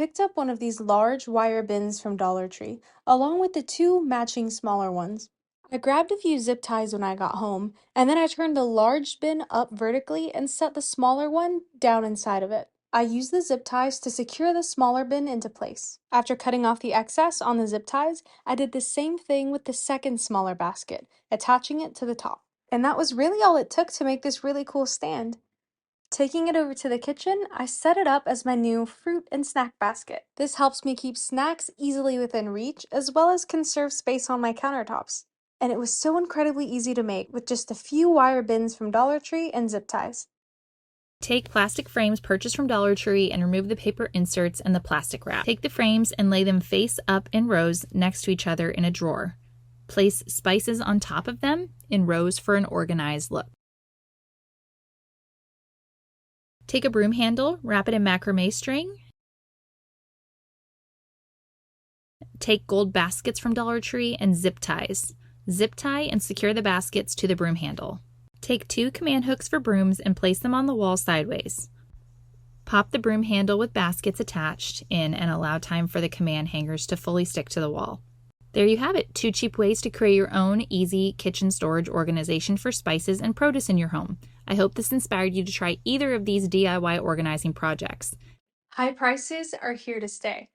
picked up one of these large wire bins from Dollar Tree, along with the two matching smaller ones. I grabbed a few zip ties when I got home, and then I turned the large bin up vertically and set the smaller one down inside of it. I used the zip ties to secure the smaller bin into place. After cutting off the excess on the zip ties, I did the same thing with the second smaller basket, attaching it to the top. And that was really all it took to make this really cool stand. Taking it over to the kitchen, I set it up as my new fruit and snack basket. This helps me keep snacks easily within reach, as well as conserve space on my countertops. And it was so incredibly easy to make with just a few wire bins from Dollar Tree and zip ties. Take plastic frames purchased from Dollar Tree and remove the paper inserts and the plastic wrap. Take the frames and lay them face up in rows next to each other in a drawer. Place spices on top of them in rows for an organized look. Take a broom handle, wrap it in macrame string. Take gold baskets from Dollar Tree and zip ties. Zip tie and secure the baskets to the broom handle. Take 2 command hooks for brooms and place them on the wall sideways. Pop the broom handle with baskets attached in and allow time for the command hangers to fully stick to the wall. There you have it, 2 cheap ways to create your own easy kitchen storage organization for spices and produce in your home. I hope this inspired you to try either of these DIY organizing projects. High prices are here to stay.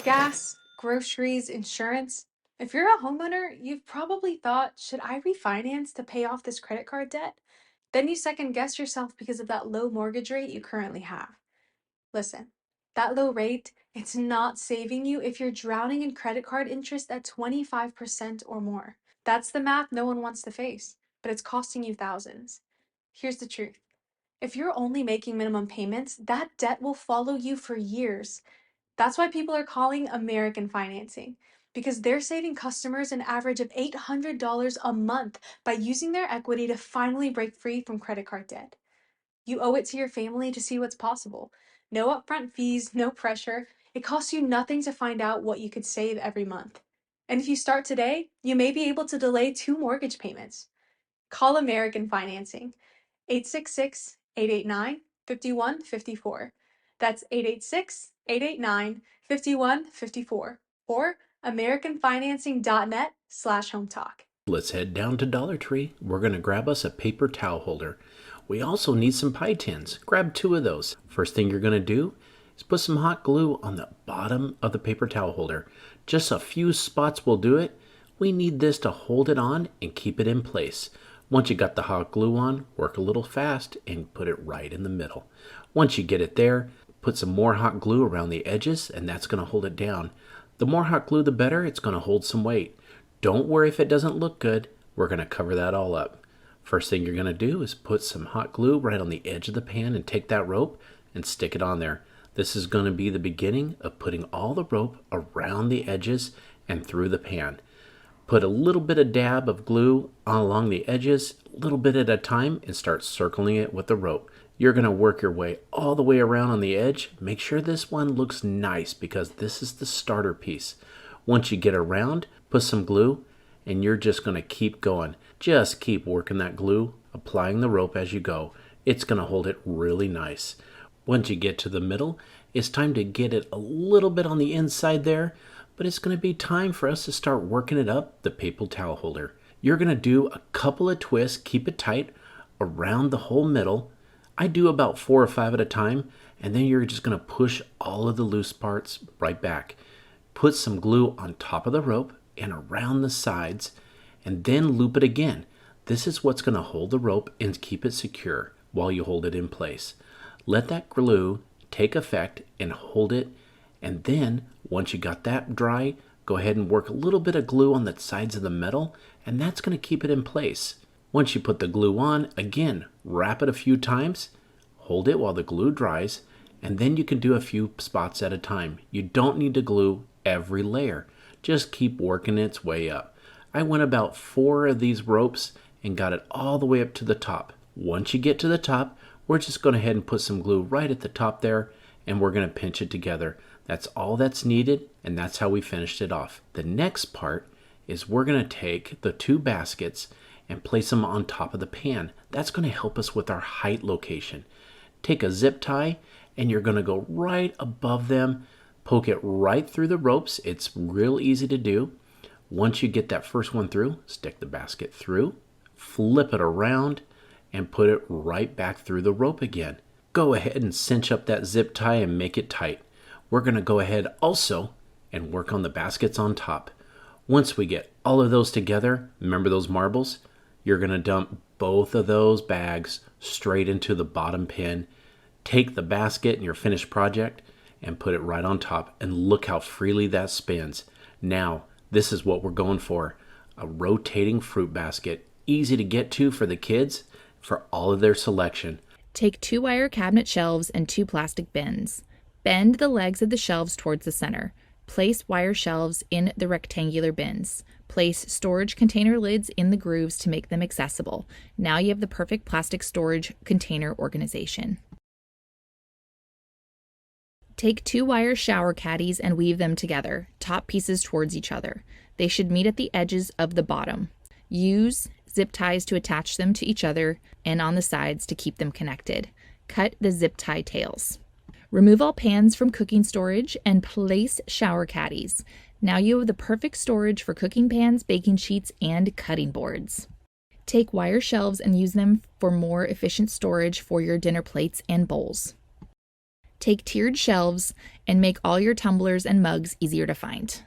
Gas, groceries, insurance. If you're a homeowner, you've probably thought, should I refinance to pay off this credit card debt? Then you second guess yourself because of that low mortgage rate you currently have. Listen, that low rate, it's not saving you if you're drowning in credit card interest at 25% or more. That's the math no one wants to face, but it's costing you thousands. Here's the truth. If you're only making minimum payments, that debt will follow you for years. That's why people are calling American financing, because they're saving customers an average of $800 a month by using their equity to finally break free from credit card debt. You owe it to your family to see what's possible. No upfront fees, no pressure. It costs you nothing to find out what you could save every month. And if you start today, you may be able to delay 2 mortgage payments. Call American Financing, 866-889-5154. That's 886-889-5154 or americanfinancing.net/hometalk. Let's head down to Dollar Tree. We're going to grab us a paper towel holder. We also need some pie tins. Grab 2 of those. First thing you're going to do is put some hot glue on the bottom of the paper towel holder. Just a few spots will do it. We need this to hold it on and keep it in place. Once you got the hot glue on, work a little fast and put it right in the middle. Once you get it there, put some more hot glue around the edges and that's going to hold it down. The more hot glue, the better. It's going to hold some weight. Don't worry if it doesn't look good. We're going to cover that all up. First thing you're going to do is put some hot glue right on the edge of the pan and take that rope and stick it on there. This is going to be the beginning of putting all the rope around the edges and through the pan. Put a little bit of dab of glue along the edges, a little bit at a time, and start circling it with the rope. You're going to work your way all the way around on the edge. Make sure this one looks nice because this is the starter piece. Once you get around, put some glue, and you're just going to keep going. Just keep working that glue, applying the rope as you go. It's going to hold it really nice. Once you get to the middle, it's time to get it a little bit on the inside there, but it's going to be time for us to start working it up the paper towel holder. You're going to do a couple of twists, keep it tight, around the whole middle. I do about 4 or 5 at a time, and then you're just going to push all of the loose parts right back. Put some glue on top of the rope and around the sides, and then loop it again. This is what's going to hold the rope and keep it secure while you hold it in place. Let that glue take effect and hold it, and then once you got that dry, go ahead and work a little bit of glue on the sides of the metal, and that's going to keep it in place. Once you put the glue on, again, wrap it a few times, hold it while the glue dries, and then you can do a few spots at a time. You don't need to glue every layer. Just keep working its way up. I went about 4 of these ropes and got it all the way up to the top. Once you get to the top, we're just going to head and put some glue right at the top there, and we're going to pinch it together. That's all that's needed, and that's how we finished it off. The next part is we're going to take the 2 baskets and place them on top of the pan. That's going to help us with our height location. Take a zip tie, and you're going to go right above them. Poke it right through the ropes. It's real easy to do. Once you get that first one through, stick the basket through, flip it around, and put it right back through the rope again. Go ahead and cinch up that zip tie and make it tight. We're going to go ahead also and work on the baskets on top. Once we get all of those together, remember those marbles? You're going to dump both of those bags straight into the bottom pin. Take the basket and your finished project and put it right on top, and look how freely that spins. Now, this is what we're going for. A rotating fruit basket, easy to get to for the kids for all of their selection. Take 2 wire cabinet shelves and 2 plastic bins. Bend the legs of the shelves towards the center. Place wire shelves in the rectangular bins. Place storage container lids in the grooves to make them accessible. Now you have the perfect plastic storage container organization. Take 2 wire shower caddies and weave them together, top pieces towards each other. They should meet at the edges of the bottom. Use zip ties to attach them to each other and on the sides to keep them connected. Cut the zip tie tails. Remove all pans from cooking storage and place shower caddies. Now you have the perfect storage for cooking pans, baking sheets, and cutting boards. Take wire shelves and use them for more efficient storage for your dinner plates and bowls. Take tiered shelves and make all your tumblers and mugs easier to find.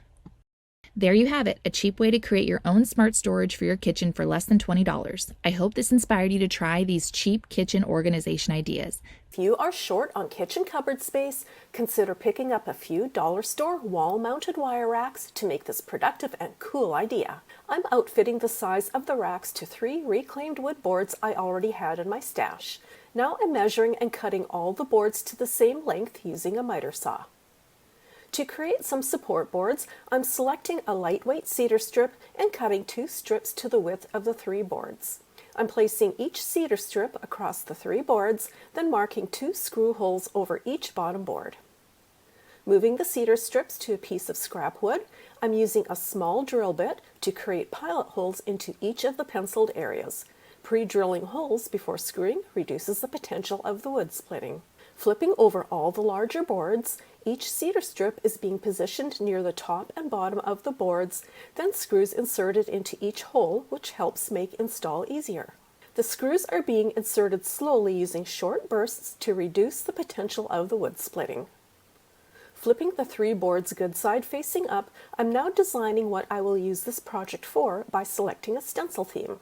There you have it, a cheap way to create your own smart storage for your kitchen for less than $20. I hope this inspired you to try these cheap kitchen organization ideas. If you are short on kitchen cupboard space, consider picking up a few dollar store wall-mounted wire racks to make this productive and cool idea. I'm outfitting the size of the racks to 3 reclaimed wood boards I already had in my stash. Now I'm measuring and cutting all the boards to the same length using a miter saw. To create some support boards, I'm selecting a lightweight cedar strip and cutting 2 strips to the width of the 3 boards. I'm placing each cedar strip across the 3 boards, then marking 2 screw holes over each bottom board. Moving the cedar strips to a piece of scrap wood, I'm using a small drill bit to create pilot holes into each of the penciled areas. Pre-drilling holes before screwing reduces the potential of the wood splitting. Flipping over all the larger boards, each cedar strip is being positioned near the top and bottom of the boards, then screws inserted into each hole, which helps make install easier. The screws are being inserted slowly using short bursts to reduce the potential of the wood splitting. Flipping the 3 boards good side facing up, I'm now designing what I will use this project for by selecting a stencil theme.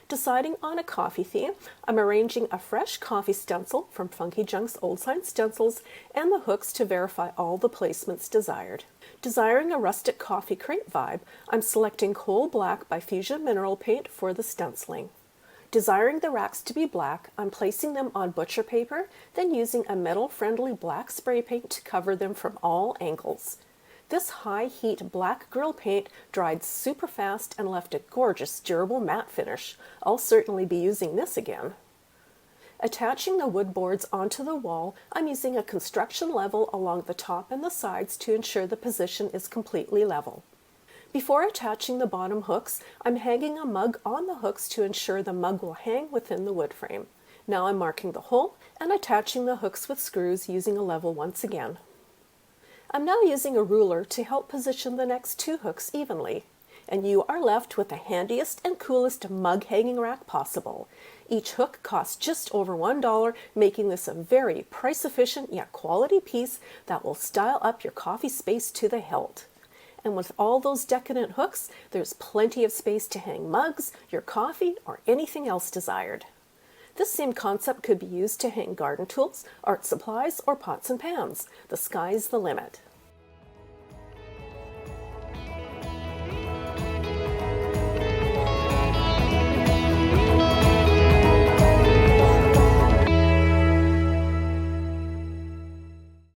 Deciding on a coffee theme, I'm arranging a fresh coffee stencil from Funky Junk's Old Sign Stencils and the hooks to verify all the placements desired. Desiring a rustic coffee crate vibe, I'm selecting Coal Black by Fusion Mineral Paint for the stenciling. Desiring the racks to be black, I'm placing them on butcher paper, then using a metal-friendly black spray paint to cover them from all angles. This high-heat black grill paint dried super fast and left a gorgeous durable matte finish. I'll certainly be using this again. Attaching the wood boards onto the wall, I'm using a construction level along the top and the sides to ensure the position is completely level. Before attaching the bottom hooks, I'm hanging a mug on the hooks to ensure the mug will hang within the wood frame. Now I'm marking the hole and attaching the hooks with screws using a level once again. I'm now using a ruler to help position the next 2 hooks evenly, and you are left with the handiest and coolest mug hanging rack possible. Each hook costs just over $1, making this a very price-efficient yet quality piece that will style up your coffee space to the hilt. And with all those decadent hooks, there's plenty of space to hang mugs, your coffee, or anything else desired. This same concept could be used to hang garden tools, art supplies, or pots and pans. The sky's the limit.